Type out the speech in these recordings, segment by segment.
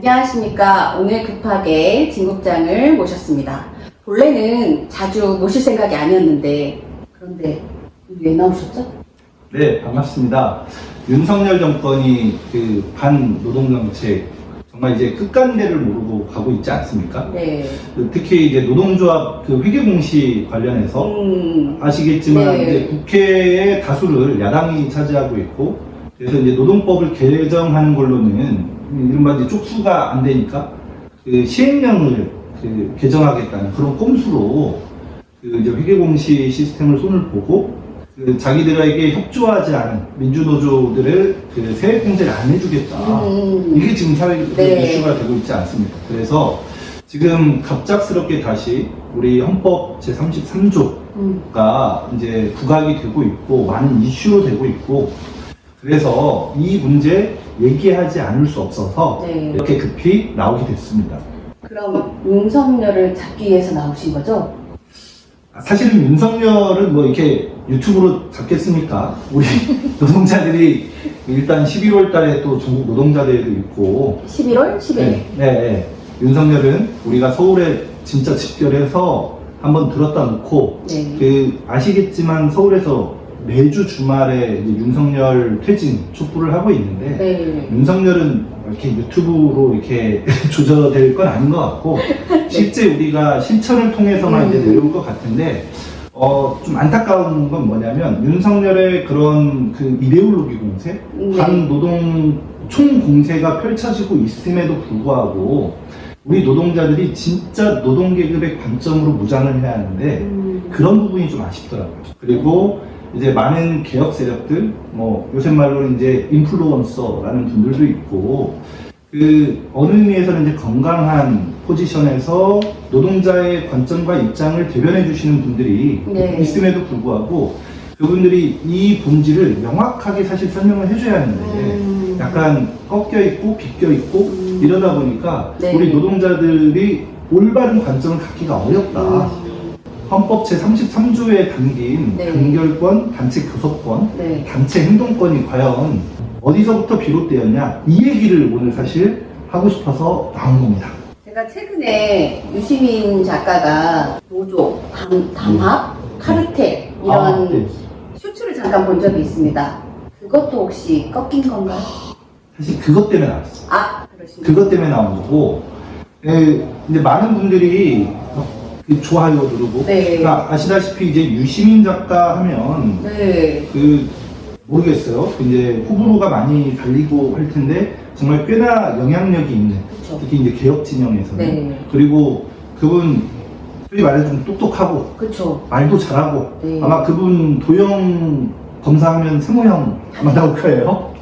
안녕하십니까. 오늘 급하게 진국장을 모셨습니다. 원래는 자주 모실 생각이 아니었는데 그런데 왜 나오셨죠? 네, 반갑습니다. 윤석열 정권이 그 반노동정책 정말 이제 끝간대를 모르고 가고 있지 않습니까? 네. 특히 이제 노동조합 그 회계공시 관련해서 아시겠지만 네. 이제 국회의 다수를 야당이 차지하고 있고, 그래서 이제 노동법을 개정하는 걸로는 이른바 이제 쪽수가 안 되니까 그 시행령을 그 개정하겠다는 그런 꼼수로 그 이제 회계공시 시스템을 손을 보고 그 자기들에게 협조하지 않은 민주노조들을 그 세액공제를 안 해주겠다. 이게 지금 사회 네. 이슈가 되고 있지 않습니까? 그래서 지금 갑작스럽게 다시 우리 헌법 제33조가 이제 부각이 되고 있고 많은 이슈로 되고 있고, 그래서 이 문제 얘기하지 않을 수 없어서 네. 이렇게 급히 나오게 됐습니다. 그럼 윤석열을 잡기 위해서 나오신 거죠? 사실은 윤석열은 뭐 이렇게 유튜브로 잡겠습니까? 우리 노동자들이 일단 11월 달에 또 전국 노동자대회도 있고 11월? 10일? 네. 윤석열은 우리가 서울에 진짜 집결해서 한번 들었다 놓고 네. 그 아시겠지만 서울에서 매주 주말에 이제 윤석열 퇴진 촛불을 하고 있는데 네. 윤석열은 이렇게 유튜브로 이렇게 조져될 건 아닌 것 같고 실제 우리가 실천을 통해서만 이제 내려올 것 같은데 좀 안타까운 건 뭐냐면 윤석열의 그런 그 이데올로기 공세, 반노동 총공세가 펼쳐지고 있음에도 불구하고 우리 노동자들이 진짜 노동계급의 관점으로 무장을 해야 하는데 그런 부분이 좀 아쉽더라고요. 그리고 이제 많은 개혁 세력들, 뭐 요새 말로 이제 인플루언서라는 분들도 있고, 그 어느 의미에서는 이제 건강한 포지션에서 노동자의 관점과 입장을 대변해 주시는 분들이 네. 있음에도 불구하고 그분들이 이 본질을 명확하게 사실 설명을 해줘야 하는데 약간 꺾여 있고 비껴 있고 이러다 보니까 네. 우리 노동자들이 올바른 관점을 갖기가 어렵다. 헌법 제33조에 담긴 네. 단결권, 단체 교섭권, 네. 단체 행동권이 과연 어디서부터 비롯되었냐, 이 얘기를 오늘 사실 하고 싶어서 나온 겁니다. 제가 최근에 유시민 작가가 노조, 담합, 카르텔 이런 네. 쇼츠를 잠깐 본 적이 있습니다. 그것도 혹시 꺾인 건가요? 사실 그것 때문에 나왔어요. 아, 그러시군요. 그것 때문에 나온 거고, 이제 많은 분들이 그 좋아요 누르고, 네. 그러니까 아시다시피 이제 유시민 작가 하면 네. 그 모르겠어요. 이제 호불호가 많이 갈리고 할 텐데 정말 꽤나 영향력이 있는, 그쵸. 특히 이제 개혁 진영에서는. 네. 그리고 그분 소위 말해 좀 똑똑하고 그쵸. 말도 잘하고 네. 아마 그분 도형 검사하면 세모형 아마 나올 거예요.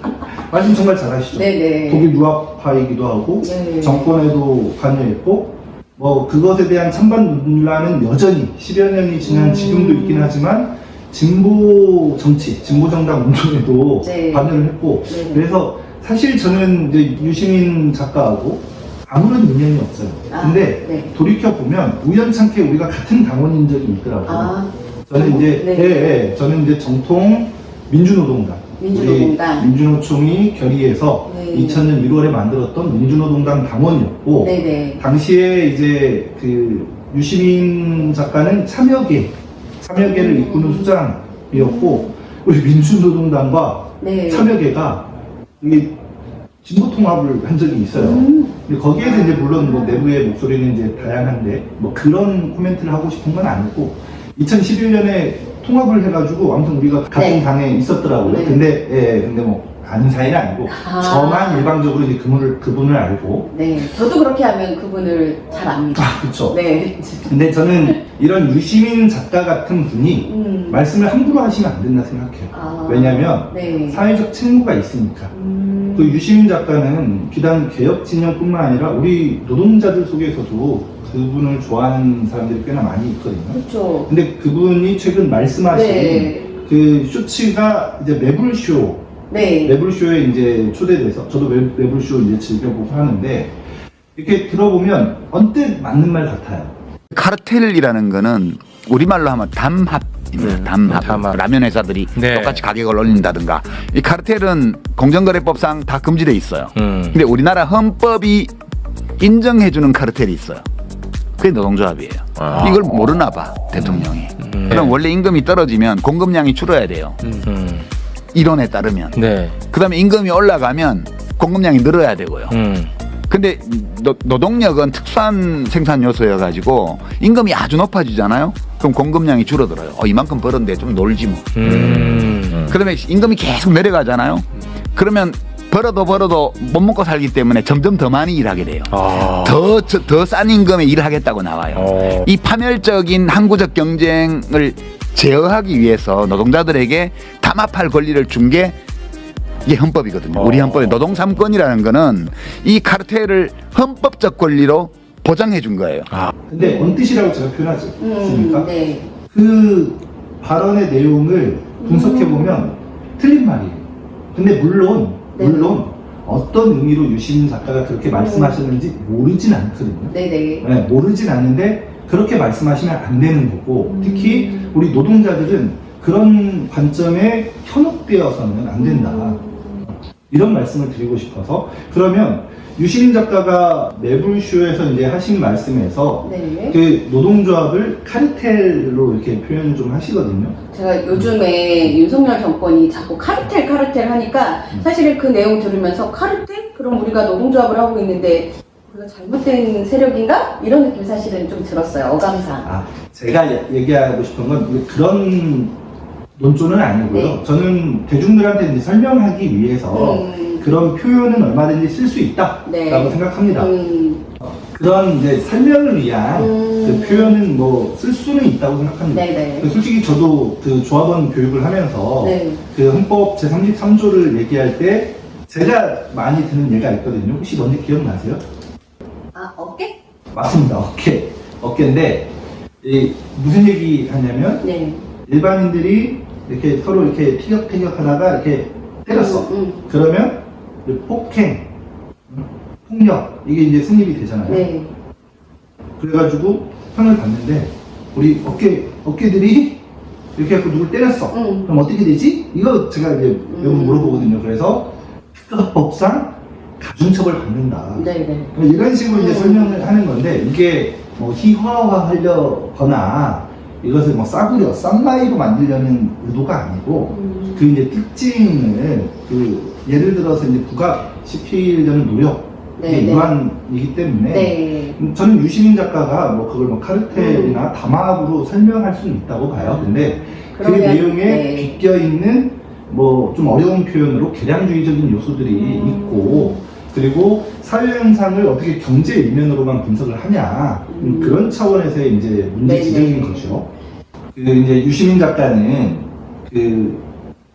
말씀 정말 잘하시죠. 네네. 독일 유학파이기도 하고 네. 정권에도 관여했고 뭐 그것에 대한 찬반 논란은 여전히 10여 년이 지난 지금도 있긴 하지만 진보 정치, 진보 정당 운동에도 네. 관여를 했고 네. 그래서 사실 저는 이제 유시민 작가하고 아무런 인연이 없어요. 아, 근데 네. 돌이켜 보면 우연찮게 우리가 같은 당원인 적이 있더라고요. 아, 저는 이제 네. 저는 이제 정통 민주노동당, 민주노동당. 우리 민주노총이 결의해서 네. 2000년 1월에 만들었던 민주노동당 당원이었고 네네. 당시에 이제 그 유시민 작가는 참여계를 이끄는 수장이었고 우리 민주노동당과 네. 참여계가 이게 진보 통합을 한 적이 있어요. 근데 거기에서 이제 물론 뭐 내부의 목소리는 이제 다양한데 뭐 그런 코멘트를 하고 싶은 건 아니고 2011년에 통합을 해가지고 아무튼 우리가 같은 네. 당에 있었더라고요. 네. 근데 뭐 아는 사이는 아니고 저만 일방적으로 이제 그분을 알고. 네. 저도 그렇게 하면 그분을 잘 압니다. 그렇죠. 네. 근데 저는 이런 유시민 작가 같은 분이 말씀을 함부로 하시면 안 된다 생각해요. 아, 왜냐하면 네. 사회적 책무가 있으니까. 그 유시민 작가는 비단 개혁 진영뿐만 아니라 우리 노동자들 속에서도 그분을 좋아하는 사람들이 꽤나 많이 있거든요. 그렇죠. 근데 그분이 최근 말씀하신 네. 그 쇼츠가 이제 네. 매불쇼에 이제 초대돼서 저도 매불쇼 이제 즐겨보고 하는데 이렇게 들어보면 언뜻 맞는 말 같아요. 카르텔이라는 거는 우리말로 하면 담합입니다. 담합. 라면 회사들이 네. 똑같이 가격을 올린다든가. 이 카르텔은 공정거래법상 다 금지돼 있어요. 근데 우리나라 헌법이 인정해주는 카르텔이 있어요. 그게 노동조합이에요. 아. 이걸 모르나 봐 대통령이. 그럼 원래 임금이 떨어지면 공급량이 줄어야 돼요. 이론에 따르면. 네. 그다음에 임금이 올라가면 공급량이 늘어야 되고요. 근데 노동력은 특수한 생산 요소여가지고 임금이 아주 높아지잖아요. 그럼 공급량이 줄어들어요. 이만큼 벌었는데 좀 놀지 뭐. 그다음에 임금이 계속 내려가잖아요. 그러면 벌어도 못 먹고 살기 때문에 점점 더 많이 일하게 돼요. 아. 더 싼 임금에 일을 하겠다고 나와요. 이 파멸적인 항구적 경쟁을 제어하기 위해서 노동자들에게 담합할 권리를 준 게 이게 헌법이거든요. 우리 헌법의 노동 3권이라는 거는 이 카르텔을 헌법적 권리로 보장해 준 거예요. 근데 언뜻이라고 제가 표현하지 않습니까? 네. 그 발언의 내용을 분석해보면 틀린 말이에요. 근데 물론 어떤 의미로 유시민 작가가 그렇게 말씀하셨는지 모르진 않거든요. 네네. 네, 모르진 않는데 그렇게 말씀하시면 안 되는 거고 특히 우리 노동자들은 그런 관점에 현혹되어서는 안 된다. 이런 말씀을 드리고 싶어서 그러면 유시민 작가가 매불쇼에서 이제 하신 말씀에서 네. 그 노동조합을 카르텔로 이렇게 표현 좀 하시거든요. 제가 요즘에 윤석열 정권이 자꾸 카르텔 하니까 사실은 그 내용 들으면서 카르텔? 그럼 우리가 노동조합을 하고 있는데 우리가 잘못된 세력인가? 이런 느낌 사실은 좀 들었어요. 어감상. 제가 얘기하고 싶은 건 그런 논조는 아니고요. 네. 저는 대중들한테 이제 설명하기 위해서 그런 표현은 얼마든지 쓸 수 있다라고 네. 생각합니다. 그런 이제 설명을 위한 그 표현은 뭐 쓸 수는 있다고 생각합니다. 네네. 솔직히 저도 그 조합원 교육을 하면서 네. 그 헌법 제33조를 얘기할 때 제가 많이 드는 예가 있거든요. 혹시 뭔지 기억나세요? 어깨? 맞습니다. 어깨인데 무슨 얘기 하냐면 네. 일반인들이 이렇게 서로 이렇게 티격태격 하다가 이렇게 때렸어. 그러면 폭행, 폭력 이게 이제 성립이 되잖아요. 네. 그래가지고 형을 봤는데 우리 어깨들이 이렇게 해서 누굴 때렸어. 그럼 어떻게 되지? 이거 제가 이제 매번 물어보거든요. 그래서 특가법상 가중처벌 받는다. 네네. 이런 식으로 이제 설명을 하는 건데 이게 뭐 희화화하려거나 이것을 뭐 싸구려, 쌈마이로 만들려는 의도가 아니고 그 이제 특징을 그 예를 들어서 이제 부각시키려는 노력의 네, 일환이기 때문에 네. 저는 유시민 작가가 뭐 그걸 뭐 카르텔이나 담합으로 설명할 수는 있다고 봐요. 근데 그 그러면, 내용에 네. 비껴 있는 뭐 좀 어려운 표현으로 계량주의적인 요소들이 있고 그리고 사회 현상을 어떻게 경제 일면으로만 분석을 하냐 그런 차원에서의 이제 문제 네네. 지적인 거죠. 그 이제 유시민 작가는 그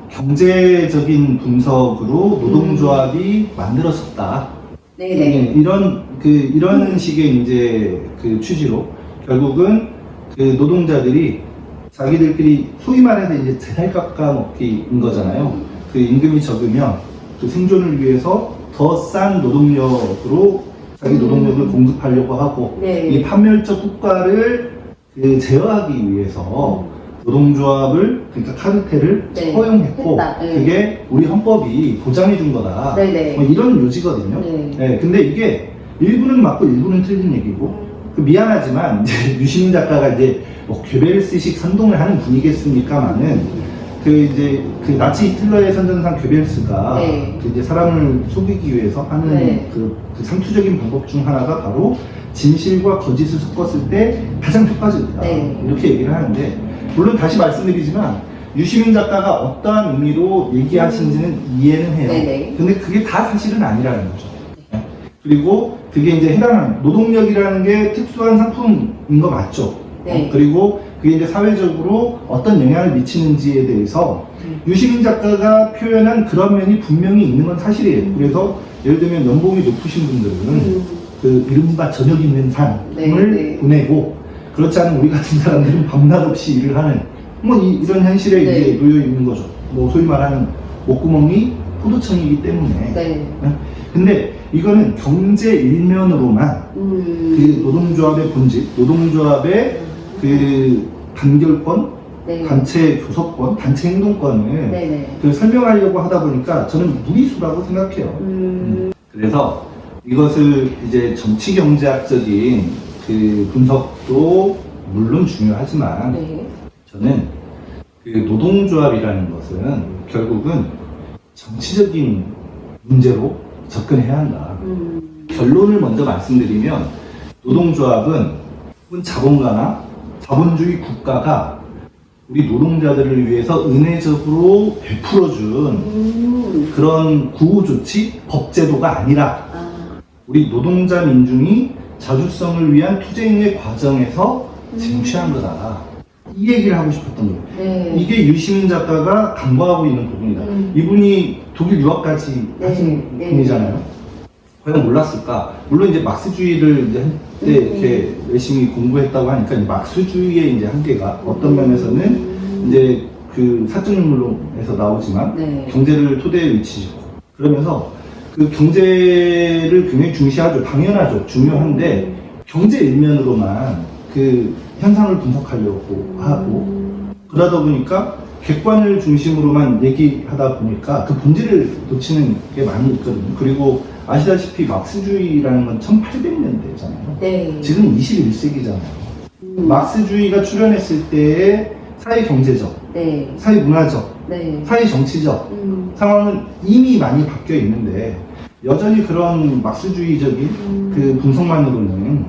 경제적인 분석으로 노동조합이 만들어졌다. 네네. 이런 식의 이제 그 취지로 결국은 그 노동자들이 자기들끼리 소위 말해서 이제 제살 깎아먹기인 거잖아요. 그 임금이 적으면 그 생존을 위해서 더 싼 노동력으로 자기 노동력을 공급하려고 하고 네. 이 판멸적 국가를 그 제어하기 위해서 노동조합을 그러니까 카르텔을 네. 허용했고 했다. 네. 그게 우리 헌법이 보장해 준 거다. 네네. 뭐 이런 요지거든요. 네. 근데 이게 일부는 맞고 일부는 틀린 얘기고 그 미안하지만 이제 유시민 작가가 이제 뭐 괴벨스식 선동을 하는 분이겠습니까마는 그 이제 그 나치 히틀러의 선전상 괴벨스가 네. 그 이제 사람을 속이기 위해서 하는 네. 그 상투적인 방법 중 하나가 바로 진실과 거짓을 섞었을 때 가장 효과적이다. 네. 이렇게 얘기를 하는데 물론 다시 말씀드리지만 유시민 작가가 어떠한 의미로 얘기하시는지는 이해는 해요. 네네. 근데 그게 다 사실은 아니라는 거죠. 그리고 그게 이제 해당하는 노동력이라는 게 특수한 상품인 거 맞죠? 네. 그리고 그게 이제 사회적으로 어떤 영향을 미치는지에 대해서 유시민 작가가 표현한 그런 면이 분명히 있는 건 사실이에요. 그래서 예를 들면 연봉이 높으신 분들은 그 이른바 저녁 있는 삶을 네. 보내고 그렇지 않은 우리 같은 사람들은 밤낮 없이 일을 하는 뭐 이런 현실에 네. 이제 놓여 있는 거죠. 뭐 소위 말하는 목구멍이 포도청이기 때문에. 네. 근데 이거는 경제 일면으로만 그 노동조합의 본질, 노동조합의 그 단결권, 네. 단체 교섭권, 단체 행동권을 네네. 그 설명하려고 하다 보니까 저는 무리수라고 생각해요. 그래서 이것을 이제 정치 경제학적인 그 분석도 물론 중요하지만 네. 저는 그 노동조합이라는 것은 결국은 정치적인 문제로 접근해야 한다. 결론을 먼저 말씀드리면 노동조합은 자본가나 자본주의 국가가 우리 노동자들을 위해서 은혜적으로 베풀어준 그런 구호조치, 법제도가 아니라 우리 노동자 민중이 자주성을 위한 투쟁의 과정에서 쟁취한 거다. 이 얘기를 하고 싶었던 거예요. 네. 이게 유시민 작가가 간과하고 있는 부분이다. 이분이 독일 유학까지 하신 네. 분이잖아요. 과연 몰랐을까? 물론 이제 막스주의를 이제 한때 이렇게 열심히 공부했다고 하니까 이 막스주의의 이제 한계가 어떤 면에서는 이제 그 사적인물론에서 나오지만 네. 경제를 토대에 위치시고 그러면서 그 경제를 굉장히 중시하죠. 당연하죠. 중요한데 경제 일면으로만 그 현상을 분석하려고 하고 그러다 보니까 객관을 중심으로만 얘기하다 보니까 그 본질을 놓치는 게 많이 있거든요. 그리고 아시다시피 막스주의라는 건 1800년대잖아요. 네. 지금 21세기잖아요. 막스주의가 출현했을 때의 사회 경제적, 네. 사회 문화적, 네. 사회 정치적 상황은 이미 많이 바뀌어 있는데 여전히 그런 막스주의적인 그 분석만으로는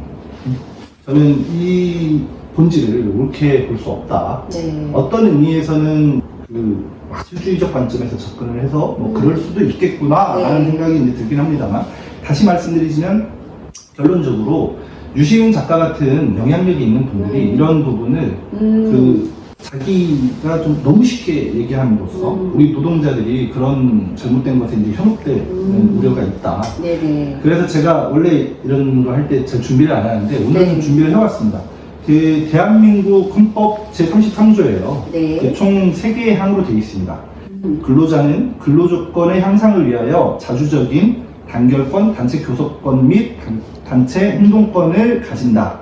저는 이 본질을 옳게 볼 수 없다. 네. 어떤 의미에서는 그 막스주의적 관점에서 접근을 해서 뭐 그럴 수도 있겠구나라는 네. 생각이 이제 들긴 합니다만 다시 말씀드리지만 결론적으로 유시민 작가 같은 영향력이 있는 분들이 이런 부분을 그 자기가 좀 너무 쉽게 얘기함으로써 우리 노동자들이 그런 잘못된 것에 이제 현혹되는 우려가 있다. 네네. 그래서 제가 원래 이런 거 할 때 잘 준비를 안 하는데 오늘 네. 좀 준비를 해왔습니다. 그 대한민국 헌법 제33조예요. 네. 그 총 3개의 항으로 되어 있습니다. 근로자는 근로조건의 향상을 위하여 자주적인 단결권, 단체 교섭권 및 단체 행동권을 가진다.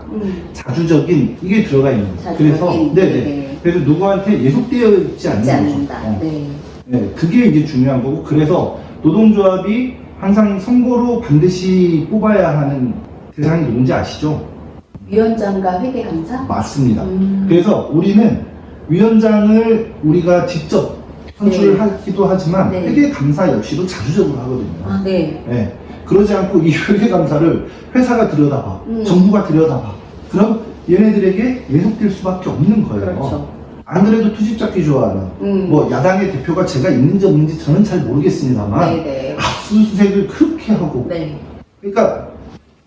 자주적인 이게 들어가 있는 거예요. 자주적인, 그래서 네. 그래서 누구한테 예속되어 있지 않는 거죠. 않는다. 네. 네, 그게 이제 중요한 거고 그래서 노동조합이 항상 선거로 반드시 뽑아야 하는 대상이 누군지 아시죠? 위원장과 회계감사? 맞습니다. 그래서 우리는 위원장을 우리가 직접 선출하기도 하지만 네. 회계감사 역시도 자주적으로 하거든요. 아, 네. 네. 그러지 않고 이 회계감사를 회사가 들여다봐, 정부가 들여다봐. 그럼 얘네들에게 예속될 수밖에 없는 거예요. 그렇죠. 안 그래도 투집 잡기 좋아하는 뭐 야당의 대표가 제가 있는지 없는지 저는 잘 모르겠습니다만 네네. 압수수색을 그렇게 하고 네. 그러니까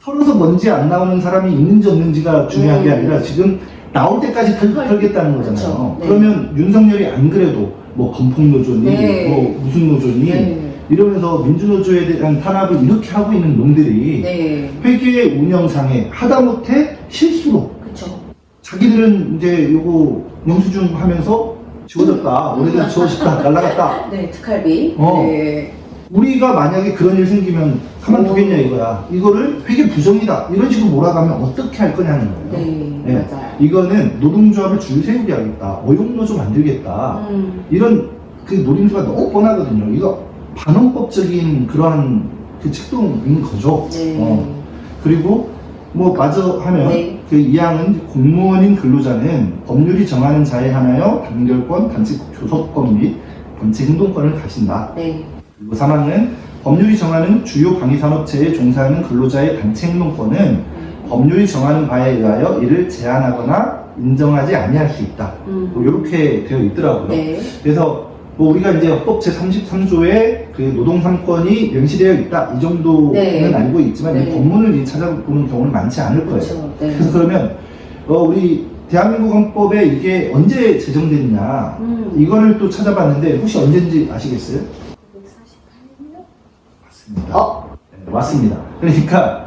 털어서 먼지 안 나오는 사람이 있는지 없는지가 중요한 게 아니라 지금 나올 때까지 털겠다는 거잖아요. 그렇죠. 네. 그러면 윤석열이 안 그래도 뭐 건폭노조니 네. 뭐 무슨 노조니 네. 이러면서 민주노조에 대한 탄압을 이렇게 하고 있는 놈들이 네. 회계 운영상에 하다못해 실수로 그렇죠. 자기들은 이제 요거 영수증 하면서 지워졌다 오래전 지워졌다 날라갔다 네, 특활비. 네. 우리가 만약에 그런 일 생기면 가만두겠냐 이거야. 이거를 회계 부정이다 이런 식으로 몰아가면 어떻게 할 거냐는 거예요. 네, 맞아요. 이거는 노동조합을 줄 세우게 하겠다, 어용노조 만들겠다 이런 그 노림수가 너무 뻔하거든요. 이거 반헌법적인 그러한 그 책동인 거죠. 네. 그리고 뭐 마저 하면 네. 그 2항은 공무원인 근로자는 법률이 정하는 자에 한하여 단결권, 단체 교섭권 및 단체 행동권을 가진다. 네. 그리고 3항은 법률이 정하는 주요 방위산업체에 종사하는 근로자의 단체 행동권은 법률이 정하는 바에 의하여 이를 제한하거나 인정하지 아니할 수 있다. 뭐 이렇게 되어 있더라고요. 네. 그래서 뭐 우리가 이제 헌법 제33조에 그 노동 3권이 명시되어 있다 이 정도는 네. 알고 있지만 네. 이 법문을 찾아보는 경우는 많지 않을 거예요. 그렇죠. 네. 그래서 그러면 우리 대한민국 헌법에 이게 언제 제정됐냐 이거를 또 찾아봤는데 혹시 언제인지 아시겠어요? 148년? 맞습니다. 네, 맞습니다. 그러니까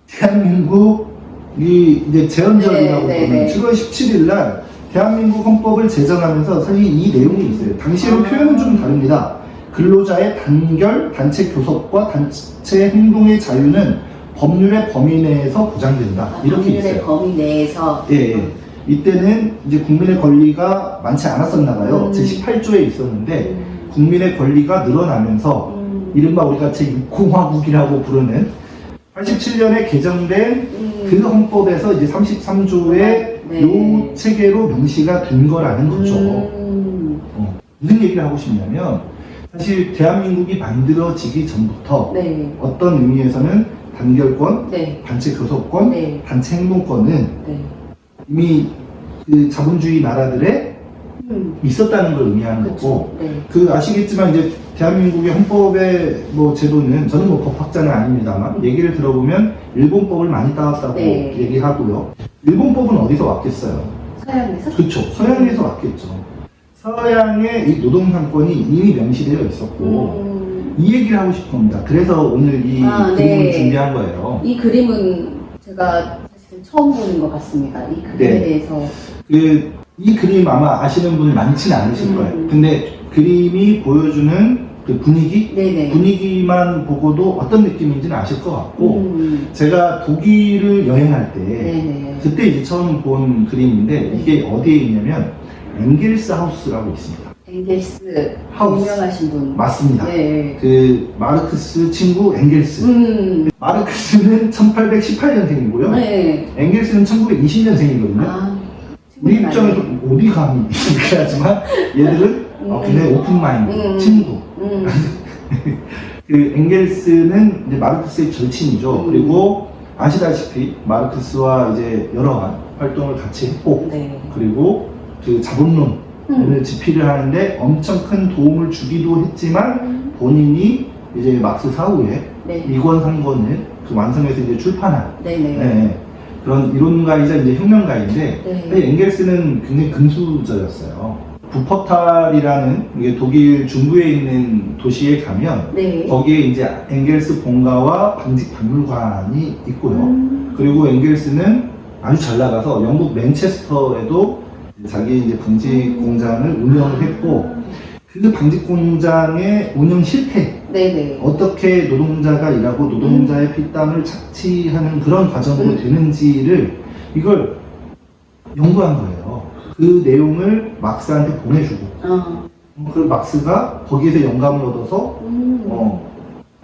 대한민국이 이제 제헌절이라고 네, 네, 보는 네. 7월 17일 날 대한민국 헌법을 제정하면서 사실 이 내용이 있어요. 당시에는 표현은 좀 다릅니다. 근로자의 단결, 단체 교섭과 단체 행동의 자유는 법률의 범위 내에서 보장된다. 이렇게 법률의 있어요. 범위 내에서. 예, 예. 이때는 이제 국민의 권리가 많지 않았었나 봐요. 제18조에 있었는데 국민의 권리가 늘어나면서 이른바 우리가 제6공화국이라고 부르는 87년에 개정된 그 헌법에서 이제 33조의 네. 요 체계로 명시가 된 거라는 거죠. 무슨 얘기를 하고 싶냐면 사실 대한민국이 만들어지기 전부터 네. 어떤 의미에서는 단결권, 네. 단체 교섭권, 네. 단체 행동권은 네. 이미 그 자본주의 나라들에 있었다는 걸 의미하는 거고, 네. 그 아시겠지만 이제 대한민국의 헌법의 뭐 제도는 저는 뭐 법학자는 아닙니다만 얘기를 들어보면 일본법을 많이 따왔다고 네. 얘기하고요. 일본법은 어디서 왔겠어요? 서양에서? 그렇죠. 서양에서 왔겠죠. 서양의 이 노동상권이 이미 명시되어 있었고 이 얘기를 하고 싶습니다. 그래서 오늘 이 그림을 네. 준비한 거예요. 이 그림은 제가 사실 처음 보는 것 같습니다. 이 그림에 네. 대해서. 이 그림 아마 아시는 분이 많지는 않으실 거예요. 근데 그림이 보여주는 그 분위기? 네네. 분위기만 보고도 어떤 느낌인지는 아실 것 같고, 제가 독일을 여행할 때, 네네. 그때 이제 처음 본 그림인데, 네. 이게 어디에 있냐면, 엥겔스 하우스라고 있습니다. 엥겔스. 하우스. 유명하신 분. 맞습니다. 네. 그, 마르크스 친구 엥겔스. 마르크스는 1818년생이고요. 네. 엥겔스는 1920년생이거든요. 아, 우리 입장에서 어디 감히 이렇게 하지만 얘들은 굉장히 오픈마인드, 친구. 그 엥겔스는 이제 마르크스의 절친이죠. 그리고 아시다시피 마르크스와 이제 여러 활동을 같이 했고, 네. 그리고 그 자본론을 집필을 하는데 엄청 큰 도움을 주기도 했지만 본인이 이제 막스 사후에 네. 2권 3권을 그 완성해서 이제 출판한 네네. 네, 그런 이론가이자 이제 혁명가인데 네. 엥겔스는 굉장히 금수저였어요. 부퍼탈이라는 이게 독일 중부에 있는 도시에 가면 네. 거기에 이제 엥겔스 본가와 방직박물관이 있고요. 그리고 엥겔스는 아주 잘 나가서 영국 맨체스터에도 자기 이제 방직 공장을 운영을 했고 그 방직 공장의 운영 실태 네네. 어떻게 노동자가 일하고 노동자의 피땀을 착취하는 그런 과정으로 되는지를 이걸 연구한 거예요. 그 내용을 막스한테 보내주고 그 막스가 거기에서 영감을 얻어서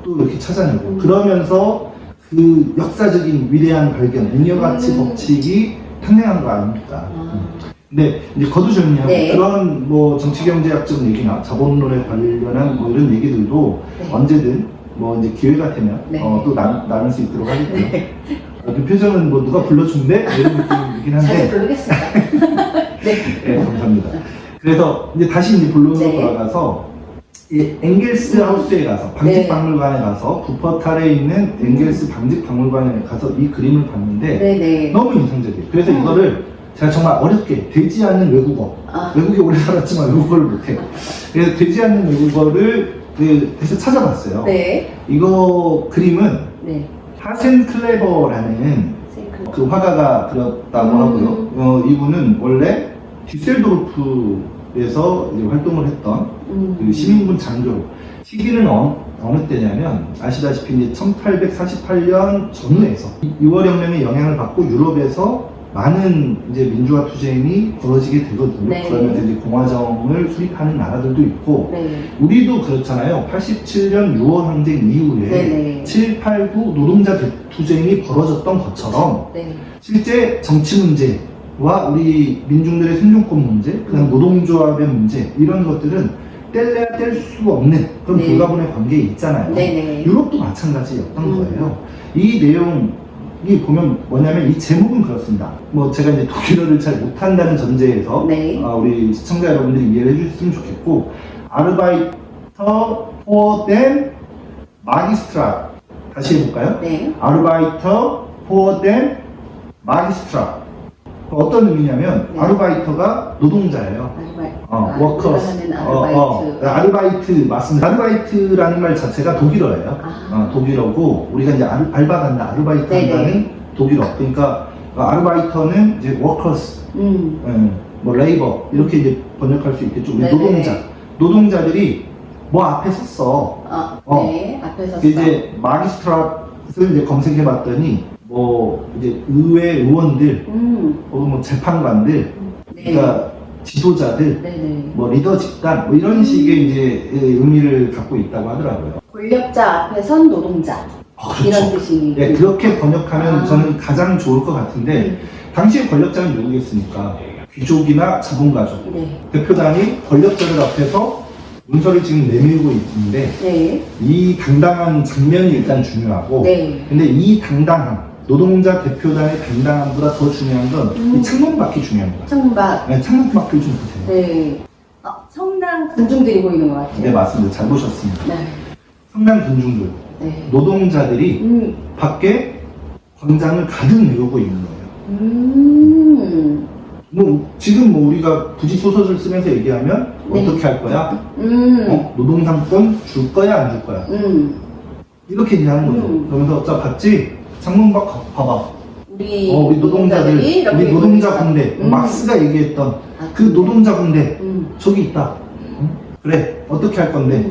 또 이렇게 찾아내고 그러면서 그 역사적인 위대한 발견, 잉여가치 법칙이 탄생한 거 아닙니까? 근데 이제 거두절미하고 네. 그런 뭐 정치경제학적 얘기나 자본론에 관련한 뭐 이런 얘기들도 네. 언제든 뭐 이제 기회가 되면 네. 또 나눌 수 있도록 하겠고요. 그 표정은 뭐 누가 불러준대 이런 느낌이긴 자주 한데 부르겠습니다. 네. 네, 감사합니다. 그래서 이제 다시 이제 본론으로 네. 돌아가서 이 엥겔스 하우스에 가서 방직박물관에 가서 부퍼탈에 있는 엥겔스 방직박물관에 가서 이 그림을 봤는데 네네. 너무 인상적이에요. 그래서 이거를 제가 정말 어렵게 되지 않는 외국어, 외국에 오래 살았지만 외국어를 못해요. 그래서 되지 않는 외국어를 그래서 찾아봤어요. 네. 이거 그림은 네. 하센 클레버라는 그 화가가 그렸다고 하고요. 이분은 원래 디셀도르프에서 이제 활동을 했던 그 시민군 장교. 시기는 어느 때냐면 아시다시피 이제 1848년 전후에서 6월 혁명의 영향을 받고 유럽에서 많은 이제 민주화 투쟁이 벌어지게 되거든요. 네. 그러면서 이제 공화정을 수립하는 나라들도 있고 네. 우리도 그렇잖아요. 87년 6월 항쟁 이후에 네네. 7, 8, 9 노동자 투쟁이 벌어졌던 것처럼 네. 실제 정치 문제와 우리 민중들의 생존권 문제, 그다음 노동조합의 문제 이런 것들은 뗄래야 뗄 수 없는 그런 네. 불가분의 관계에 있잖아요. 네네. 유럽도 마찬가지였던 거예요. 이 내용이 보면 뭐냐면 이 제목은 그렇습니다. 뭐 제가 이제 독일어를 잘 못한다는 전제에서 네. 우리 시청자 여러분들이 이해를 해주셨으면 좋겠고 아르바이터 포어 덴 마기스트라 다시 해볼까요? 네. 아르바이터 포어 덴 마기스트라 어떤 의미냐면 네. 아르바이터가 노동자예요. 워커스. 하는 아르바이트. 아르바이트 맞습니다. 아르바이트라는 말 자체가 독일어예요. 독일어고 우리가 이제 알바 간다, 아르바이트 네네. 한다는 독일어. 그러니까 아르바이터는 이제 워커스, 뭐 레이버 이렇게 이제 번역할 수 있겠죠. 우리 네네. 노동자들이 뭐 앞에 섰어. 네. 앞에 섰어. 이제 마기스트рат을 이제 검색해봤더니 뭐 이제 의회 의원들, 혹은 뭐 재판관들, 네. 그러니까 지도자들, 네네. 뭐 리더 집단, 뭐 이런 식의 이제 의미를 갖고 있다고 하더라고요. 권력자 앞에 선 노동자. 그렇죠. 이런 뜻이. 네, 그렇게 번역하면 아. 저는 가장 좋을 것 같은데 당시의 권력자는 누구겠습니까? 귀족이나 자본가족. 네. 대표단이 권력자들 앞에서 문서를 지금 내밀고 있는데 네. 이 당당한 장면이 일단 중요하고 네. 근데 이 당당함, 노동자 대표단의 당당함보다 더 중요한 건 이 창문밖이 중요합니다. 창문밖. 네, 창문밖을 좀 보세요. 네. 성남 군중들이 보이는 것 같아요. 네, 맞습니다. 잘 보셨습니다. 네. 성남 군중들, 네. 노동자들이 밖에 광장을 가득 메우고 있는 거예요. 뭐 지금 뭐 우리가 굳이 소설을 쓰면서 얘기하면 네. 어떻게 할 거야? 노동상권 줄 거야 안 줄 거야? 이렇게 얘기하는 거죠. 그러면서 자 봤지? 창문 밖 봐봐. 우리 노동자들, 이렇게 우리 노동자 보이죠? 군대, 막스가 얘기했던 아, 그 노동자 군대 저기 있다. 음. 그래 어떻게 할 건데?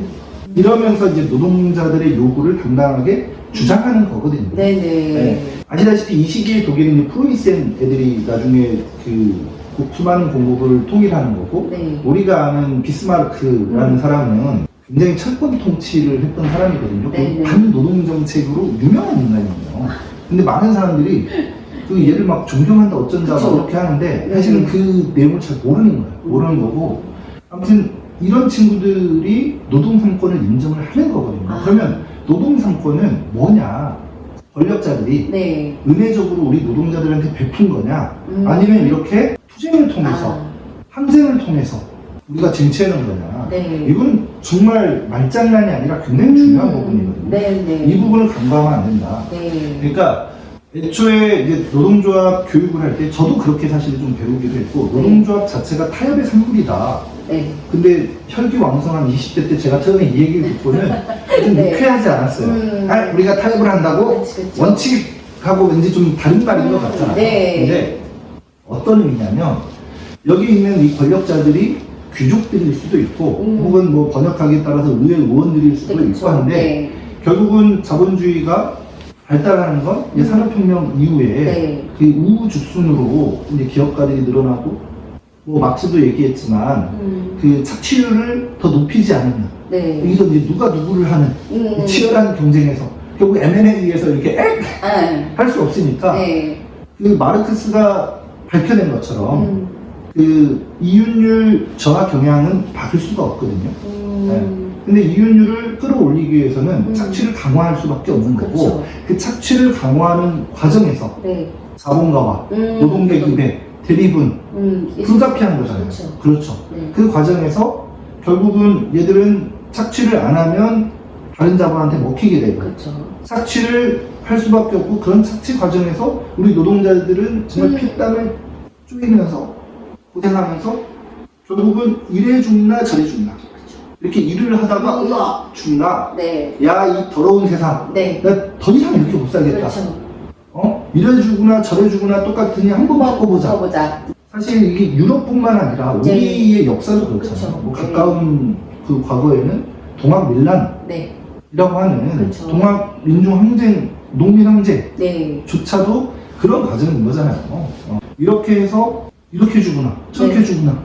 이러면서 이제 노동자들의 요구를 당당하게 주장하는 거거든요. 네네. 네. 아시다시피 이 시기에 독일은 프로이센 애들이 나중에 그 수많은 공국을 통일하는 거고 네. 우리가 아는 비스마르크라는 사람은 굉장히 철권 통치를 했던 사람이거든요. 네네. 그 반노동 정책으로 유명한 인간이에요. 근데 많은 사람들이 그 얘를 막 존경한다 어쩐다 막 그쵸. 이렇게 하는데 사실은 그 내용을 잘 모르는 거예요. 모르는 거고 아무튼 이런 친구들이 노동상권을 인정을 하는 거거든요. 아. 그러면 노동상권은 뭐냐? 권력자들이 네. 은혜적으로 우리 노동자들한테 베푼 거냐? 아니면 이렇게 투쟁을 통해서 항쟁을 통해서 우리가 쟁취하는 거냐? 네. 이건 정말 말장난이 아니라 굉장히 중요한 부분이거든요. 네네. 이 부분을 간과하면 안 된다. 네. 그러니까 애초에 이제 노동조합 교육을 할 때 저도 그렇게 사실 좀 배우기도 했고 노동조합 자체가 타협의 산물이다. 네. 근데 혈기왕성한 20대 때 제가 처음에 이 얘기를 듣고는 좀 네. 유쾌하지 않았어요. 아, 우리가 타협을 한다고 그치. 원칙하고 왠지 좀 다른 말인 것 같잖아요. 네. 근데 어떤 의미냐면 여기 있는 이 권력자들이 귀족들일 수도 있고 혹은 뭐 번역하기에 따라서 의회 의원들일 수도 그쵸. 있고 한데 네. 결국은 자본주의가 발달하는 건 이제 산업혁명 이후에 네. 그 우후죽순으로 이제 기업가들이 늘어나고 뭐 막스도 얘기했지만 그 착취율을 더 높이지 않으면 네. 여기서 이제 누가 누구를 하는 이 치열한 경쟁에서 결국 M&A에 의해서 이렇게 할 수 없으니까 네. 그 마르크스가 밝혀낸 것처럼 그 이윤율 저하 경향은 박을 수가 없거든요. 네. 근데 이윤율을 끌어올리기 위해서는 착취를 강화할 수밖에 없는 거고 그쵸. 그 착취를 강화하는 과정에서 네. 자본가와 노동계급의 대립은 불가피한 거잖아요. 그렇죠. 네. 그 과정에서 결국은 얘들은 착취를 안 하면 다른 자본한테 먹히게 되고 그렇죠. 착취를 할 수밖에 없고 그런 착취 과정에서 우리 노동자들은 정말 피땀을 쪼이면서 고생하면서 결국은 이래 죽나 저래 죽나 이렇게 일을 하다가 으악 죽나 네. 야 이 더러운 세상 네. 나 더 이상 이렇게 못 살겠다. 그렇죠. 이래 죽으나 저래 죽으나 똑같으니 한번 바꿔보자. 바꿔보자. 사실 이게 유럽뿐만 아니라 네. 우리의 역사도 그렇잖아요. 그쵸. 뭐 네. 가까운 그 과거에는 동학 밀란이라고 네. 하는 그쵸. 동학 민중 항쟁, 농민 항쟁 네. 조차도 그런 과정인 거잖아요. 이렇게 해서 이렇게 죽으나 저렇게 네. 죽으나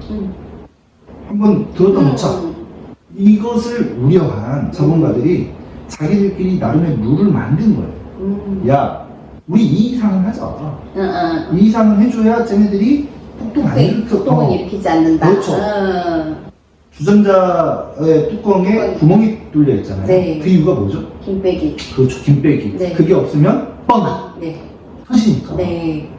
한번 들었다 놓자. 이것을 우려한 자본가들이 자기들끼리 나름의 룰을 만든 거예요. 야, 우리 이 이상은 하자. 이 이상은 해줘야 쟤네들이 폭동 안 일으켜. 폭동은 일으키지 않는다. 그렇죠. 주전자의 뚜껑에 구멍이 뚫려 있잖아요. 네. 그 이유가 뭐죠? 김빼기. 그렇죠. 김빼기. 네. 그게 없으면 뻥! 네. 터지니까. 네.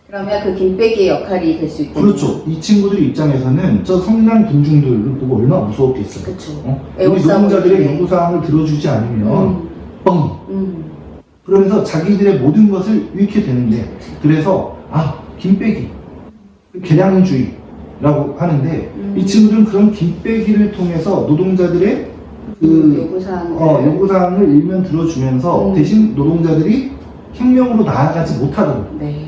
그러면 그 김빼기의 역할이 될 수 있겠네요. 그렇죠. 이 친구들 입장에서는 저 성난 군중들을 보고 얼마나 무서웠겠어요. 그렇죠. 우리 노동자들의 요구사항을 들어주지 않으면 뻥! 그러면서 자기들의 모든 것을 잃게 되는데 그래서 김빼기 계량주의라고 하는데 이 친구들은 그런 김빼기를 통해서 노동자들의 그 요구사항을 일면 들어주면서 대신 노동자들이 혁명으로 나아가지 못하도록 네.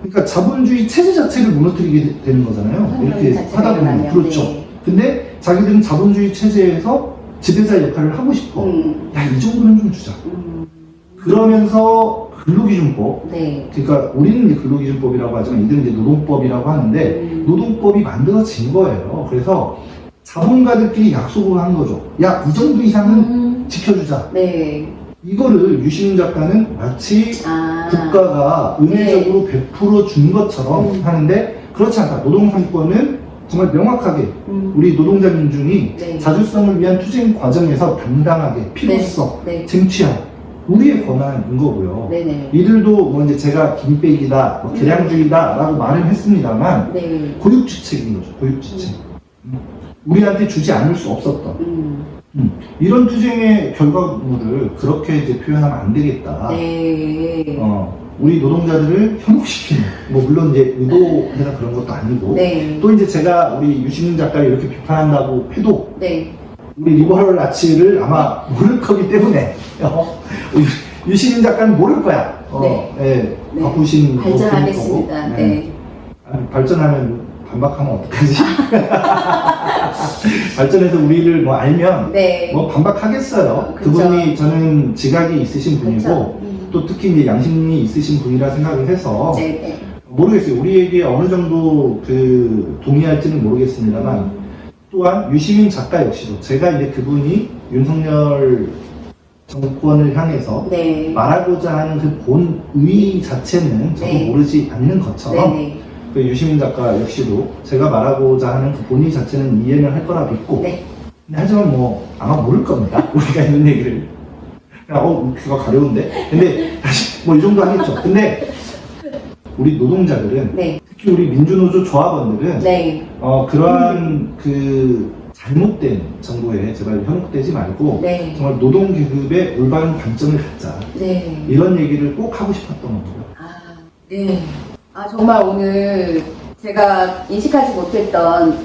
그러니까 자본주의 체제 자체를 무너뜨리게 되는 거잖아요. 이렇게 하다 보면 그렇죠. 네. 근데 자기들은 자본주의 체제에서 지배자 역할을 하고 싶고 야 이 정도는 좀 주자. 그러면서 근로기준법, 네. 그러니까 우리는 이제 근로기준법이라고 하지만 이들은 이제 노동법이라고 하는데 노동법이 만들어진 거예요. 그래서 자본가들끼리 약속을 한 거죠. 야, 이 정도 이상은 지켜주자. 네. 이거를 유시민 작가는 마치 아. 국가가 은혜적으로 베풀어 준 것처럼 하는데 그렇지 않다. 노동 3권은 정말 명확하게 우리 노동자 민중이 네. 자주성을 위한 투쟁 과정에서 당당하게 필요성, 네. 쟁취한 우리의 권한인 거고요. 네네. 이들도 뭐 이제 제가 김백이다, 뭐 개량주의다라고 말은 했습니다만 네. 고육지책인 거죠. 고육지책. 우리한테 주지 않을 수 없었던 이런 투쟁의 결과물을 그렇게 이제 표현하면 안 되겠다. 네. 우리 노동자들을 현혹시키는, 뭐 물론 이제 의도해서 그런 것도 아니고 네. 또 이제 제가 우리 유시민 작가를 이렇게 비판한다고 해도 네. 우리 리버럴 아치를 아마 모를 거기 때문에 유시민 작가는 모를 거야. 네. 네. 네. 바쁘신 발전하겠습니다. 분이고. 네. 아니, 발전하면 반박하면 어떡하지? 발전해서 우리를 뭐 알면 네. 뭐 반박하겠어요. 그쵸. 그분이 저는 지각이 있으신 분이고 그쵸. 또 특히 이제 양심이 있으신 분이라 생각을 해서 네. 네. 모르겠어요. 우리에게 어느 정도 그 동의할지는 모르겠습니다만 또한 유시민 작가 역시도 제가 이제 그분이 윤석열 정권을 향해서 네. 말하고자 하는 그 본의 자체는 저도 네. 모르지 않는 것처럼 네. 그 유시민 작가 역시도 제가 말하고자 하는 그 본의 자체는 이해는 할 거라 믿고 네. 근데 하지만 뭐 아마 모를 겁니다. 우리가 있는 얘기를 그냥 귀가 가려운데 근데 다시 뭐 이 정도 하겠죠. 근데 우리 노동자들은 네. 특히 우리 민주노조 조합원들은 네. 그러한 그 잘못된 정보에 제발 현혹되지 말고 네. 정말 노동 계급의 올바른 관점을 갖자 네. 이런 얘기를 꼭 하고 싶었던 겁니다. 아, 네. 아, 정말 오늘 제가 인식하지 못했던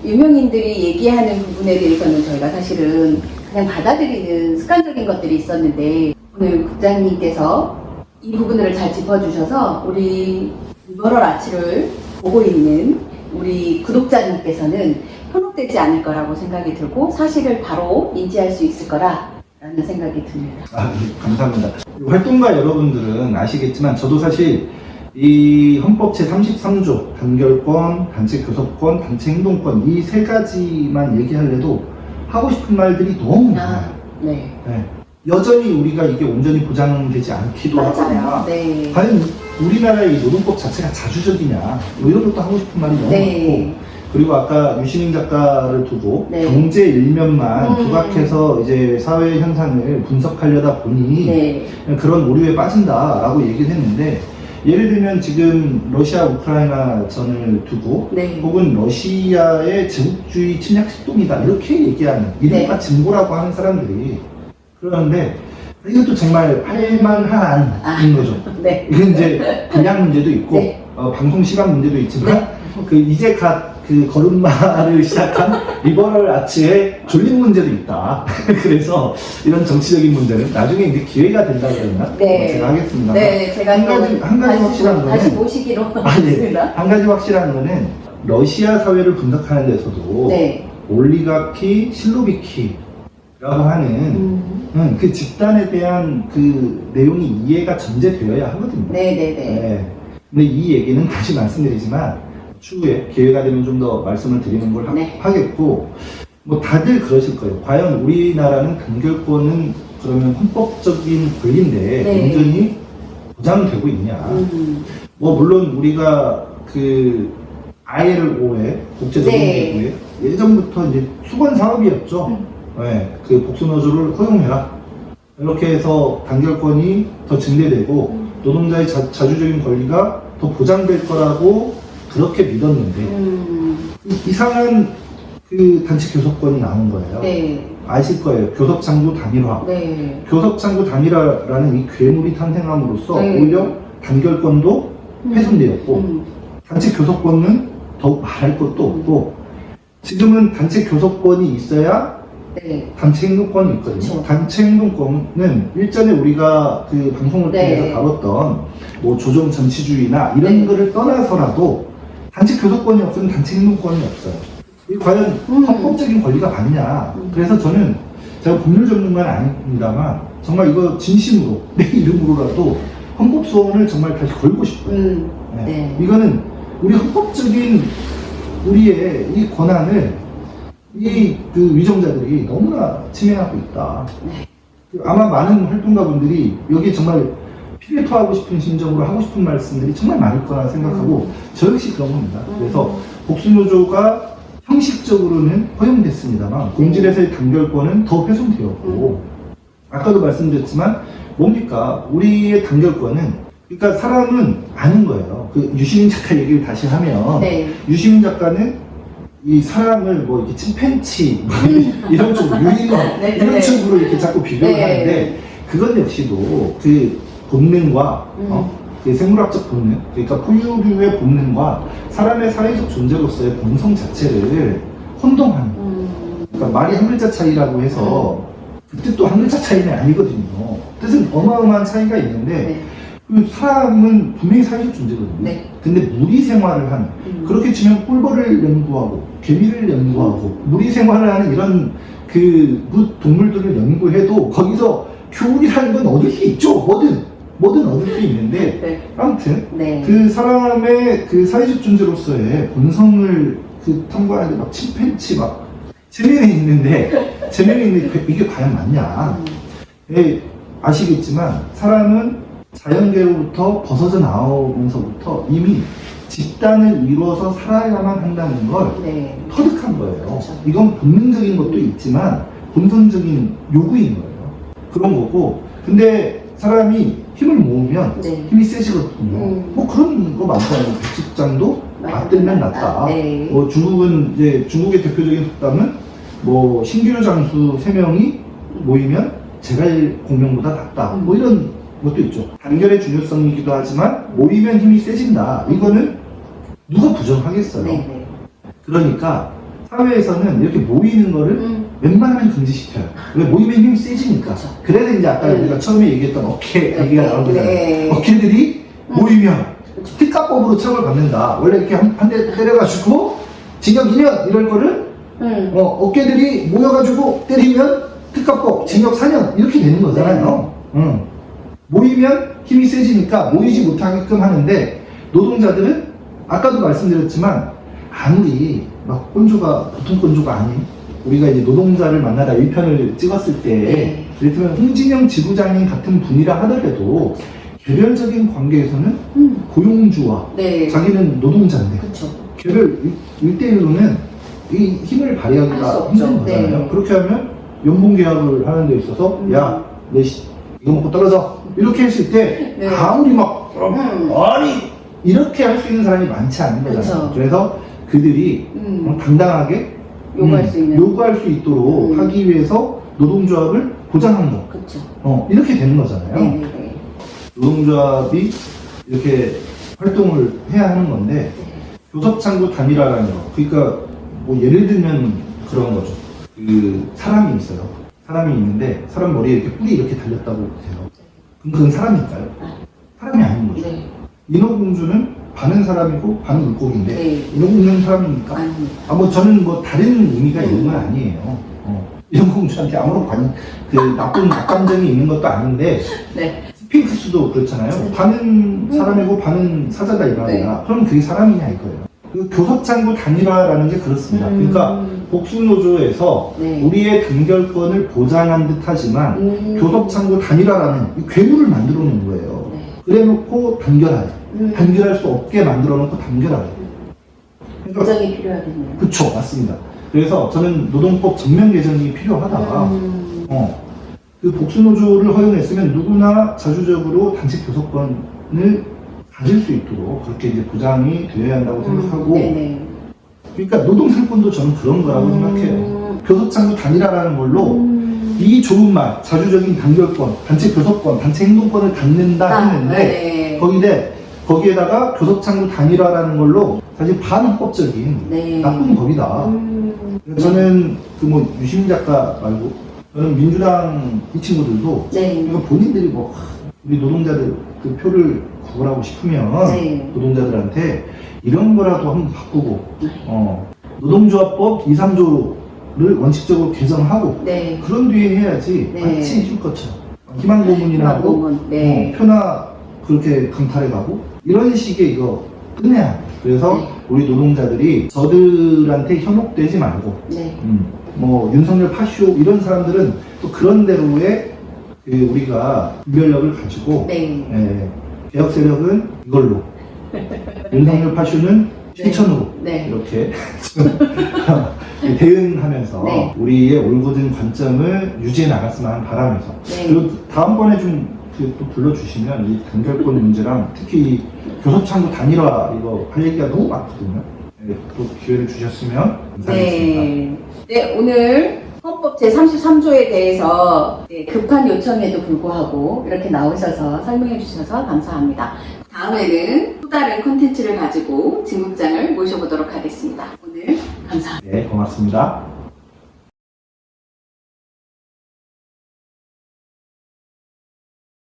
유명인들이 얘기하는 부분에 대해서는 저희가 사실은 그냥 받아들이는 습관적인 것들이 있었는데 오늘 국장님께서 이 부분을 잘 짚어주셔서 우리 리버럴 아치를 보고 있는 우리 구독자님께서는 현혹되지 않을 거라고 생각이 들고 사실을 바로 인지할 수 있을 거라는 생각이 듭니다. 아, 네, 감사합니다. 활동가 여러분들은 아시겠지만 저도 사실 이 헌법 제33조 단결권, 단체 교섭권, 단체 행동권 이 세 가지만 얘기하려도 하고 싶은 말들이 너무 많아요. 네. 네. 여전히 우리가 이게 온전히 보장되지 않기도 맞아요. 하거든요. 네. 과연 우리나라의 이 노동법 자체가 자주적이냐 뭐 이런 것도 하고 싶은 말이 너무 네. 많고 그리고 아까 유시민 작가를 두고 네. 경제 일면만 부각해서 이제 사회 현상을 분석하려다 보니 네. 그런 오류에 빠진다라고 얘기를 했는데 예를 들면 지금 러시아 우크라이나 전을 두고 네. 혹은 러시아의 제국주의 침략 시동이다 이렇게 얘기하는 이른바 네. 진보라고 하는 사람들이 그러는데 이것도 정말 할만한 거죠. 네. 이건 이제 분량 문제도 있고 네. 방송 시간 문제도 있지만 그 이제 갓 그 걸음마를 시작한 리버럴 아치의 졸린 문제도 있다. 그래서 이런 정치적인 문제는 나중에 이제 기회가 된다 그러면 네. 제가 하겠습니다. 네, 제가 한 가지 확실한 거는 다시 모시기로 하겠습니다. 한 가지 확실한 거는 러시아 사회를 분석하는 데서도 네. 올리가키, 실로비키라고 하는 그 집단에 대한 그 내용이 이해가 전제되어야 하거든요. 네네네. 네. 근데 이 얘기는 다시 말씀드리지만 추후에 기회가 되면 좀 더 말씀을 드리는 걸 네. 하겠고 뭐 다들 그러실 거예요. 과연 우리나라는 단결권은 그러면 헌법적인 권리인데 네. 온전히 보장되고 있냐? 뭐 물론 우리가 그 ILO의 국제노동기구에 네. 예전부터 이제 수건 사업이었죠. 네, 그 복수노조를 허용해라. 이렇게 해서 단결권이 더 증대되고 노동자의 자주적인 권리가 더 보장될 거라고 그렇게 믿었는데 이상한 그 단체 교섭권이 나온 거예요. 네. 아실 거예요. 교섭장구 단일화. 네. 교섭장구 단일화라는 이 괴물이 탄생함으로써 네. 오히려 단결권도 훼손되었고 단체 교섭권은 더욱 말할 것도 없고 지금은 단체 교섭권이 있어야 네. 단체 행동권이 있거든요. 그쵸. 단체 행동권은 일전에 우리가 그 방송을 네. 통해서 다뤘던 뭐 조정 정치주의나 이런 네. 거를 떠나서라도 단체 교섭권이 없으면 단체 행동권이 없어요. 이게 과연 헌법적인 권리가 맞냐? 그래서 저는 제가 법률 전문가는 아닙니다만 정말 이거 진심으로 내 이름으로라도 헌법 소원을 정말 다시 걸고 싶어요. 네. 네. 이거는 우리 헌법적인 우리의 이 권한을 이 그 위정자들이 너무나 침해하고 있다. 아마 많은 활동가분들이 여기 정말 피를 토하고 싶은 심정으로 하고 싶은 말씀들이 정말 많을 거라 생각하고 저 역시 그런 겁니다. 그래서 복수노조가 형식적으로는 허용됐습니다만 본질에서의 단결권은 더 훼손되었고 아까도 말씀드렸지만 뭡니까? 우리의 단결권은 그러니까 사람은 아는 거예요. 그 유시민 작가 얘기를 다시 하면 네. 유시민 작가는 이 사람을 뭐 이렇게 침팬치 뭐 이런 쪽으로 유인원 네, 이런 네. 쪽으로 이렇게 자꾸 비교를 네. 하는데 그건 역시도 그 본능과 그 생물학적 본능 그러니까 포유류의 본능과 사람의 사회적 존재로서의 본성 자체를 혼동하는 그러니까 말이 한 글자 차이라고 해서 그 뜻도 한 글자 차이는 아니거든요. 뜻은 어마어마한 차이가 있는데 네. 그 사람은 분명히 사회적 존재거든요. 네. 근데 무리 생활을 하는 그렇게 치면 꿀벌을 연구하고 개미를 연구하고 무리 생활을 하는 이런 그 동물들을 연구해도 거기서 교훈이라는 건 얻을 수 있죠. 뭐든 얻을 수 있는데 네. 아무튼 네. 그 사람의 그 사회적 존재로서의 본성을 그 탐구하는데 막 침팬치 막 제명이 있는데 이게 과연 맞냐? 예, 아시겠지만 사람은 자연계로부터 벗어져 나오면서부터 이미 집단을 이루어서 살아야만 한다는 걸 네. 터득한 거예요. 그렇죠. 이건 본능적인 것도 있지만 본성적인 요구인 거예요. 그런 거고 근데 사람이 힘을 모으면 네. 힘이 세지거든요. 뭐 그런 거 많잖아요. 백식장도 맞들면 낫다. 네. 뭐 중국은 이제 중국의 대표적인 속담은 뭐 신규 장수 3명이 모이면 제갈 공명보다 낫다. 뭐 이런 것도 있죠. 단결의 중요성이기도 하지만 모이면 힘이 세진다. 이거는 누가 부정하겠어요. 네. 그러니까 사회에서는 이렇게 모이는 거를 웬만하면 금지시켜요. 왜 모이면 힘이 세지니까. 그쵸. 그래서 이제 아까 우리가 처음에 얘기했던 어깨 얘기가 나온 거잖아요. 네. 어깨들이 모이면 특가법으로 처벌 받는다. 원래 이렇게 한 대 때려가지고 징역 2년 이럴 거를 어깨들이 모여가지고 때리면 특가법 징역 4년 이렇게 되는 거잖아요. 모이면 힘이 세지니까 모이지 못하게끔 하는데 노동자들은 아까도 말씀드렸지만 아무리 막 꼰조가 보통 꼰조가 아닌 우리가 이제 노동자를 만나다 1편을 찍었을 때 네. 예를 들면 홍진영 지부장님 같은 분이라 하더라도 개별적인 관계에서는 고용주와 네. 자기는 노동자인데 그렇죠. 개별 1대1로는 이 힘을 할수 발휘하기가 없죠. 힘든 거잖아요. 네. 그렇게 하면 연봉 계약을 하는 데 있어서 야, 너 이거 먹고 떨어져 이렇게 했을 때 네. 아무리 막 아니 이렇게 할 수 있는 사람이 많지 않은 거잖아요. 그쵸. 그래서 그들이 당당하게 요구할 수 있는. 요구할 수 있도록 하기 위해서 노동조합을 보장한 거. 그렇죠. 이렇게 되는 거잖아요. 네. 노동조합이 이렇게 활동을 해야 하는 건데 교섭창구 단일화라는 거. 그러니까 뭐 예를 들면 그런 거죠. 그 사람이 있어요. 사람이 있는데 사람 머리에 이렇게 뿔이 이렇게 달렸다고 보세요. 그럼 그건 사람일까요? 사람이 아닌 거죠. 네. 인어공주는 반은 사람이고 반은 물고기인데 네. 인어공주는 사람입니까? 아닙니다. 뭐 저는 뭐 다른 의미가 있는 건 아니에요. 인어공주한테 아무런 그 나쁜 감정이 있는 것도 아닌데 네. 스핑크스도 그렇잖아요. 반은 사람이고 반은 사자가 일어난다. 그럼 그게 사람이냐 이거예요. 그 교섭창구 단일화라는 게 그렇습니다. 그러니까 복수노조에서 네. 우리의 단결권을 보장한 듯 하지만 교섭창구 단일화라는 이 괴물을 만들어 놓은 거예요. 네. 그래 놓고 단결하래. 단결할 수 없게 만들어 놓고 단결하래. 그러니까 보장이 필요하겠네요. 그쵸, 맞습니다. 그래서 저는 노동법 전면 개정이 필요하다. 그 복수노조를 허용했으면 누구나 자주적으로 단체 교섭권을 가질 수 있도록 그렇게 이제 보장이 되어야 한다고 생각하고, 네네. 그러니까 노동상권도 저는 그런 거라고 생각해요. 교섭창구 단일화라는 걸로 이 좋은 말, 자주적인 단결권, 단체 교섭권, 단체 행동권을 갖는다 했는데 거기에다가 교섭창구 단일화라는 걸로 사실 반헌법적인 네. 나쁜 법이다. 저는 그 뭐 유시민 작가 말고 저는 민주당 이 친구들도 네. 이거 본인들이 뭐 우리 노동자들 그 표를 구걸하고 싶으면 네. 노동자들한테 이런 거라도 한번 바꾸고 노동조합법 2, 3조를 원칙적으로 개정하고 네. 그런 뒤에 해야지 네. 마치 해줄 것처럼 희망고문이나 하고 희망고문, 네. 표나 그렇게 강탈해 가고 이런 식의 이거 끝내야 돼. 그래서 네. 우리 노동자들이 저들한테 현혹되지 말고 네. 뭐 윤석열 파쇼 이런 사람들은 또 그런 대로의 우리가 분별력을 가지고 네. 개혁 세력은 이걸로 윤석열 파쇼는 실천으로 네. 이렇게 대응하면서 네. 우리의 올곧은 관점을 유지해 나갔으면 하는 바람에서 네. 그리고 다음번에 좀 또 불러주시면 이 단결권 문제랑 특히 이 교섭창구 단일화 이거 할 얘기가 너무 많거든요. 또 기회를 주셨으면 감사하겠습니다. 네. 네, 오늘 헌법 제33조에 대해서 급한 요청에도 불구하고 이렇게 나오셔서 설명해 주셔서 감사합니다. 다음에는 또 다른 콘텐츠를 가지고 진국장을 모셔보도록 하겠습니다. 오늘 감사합니다. 네, 고맙습니다.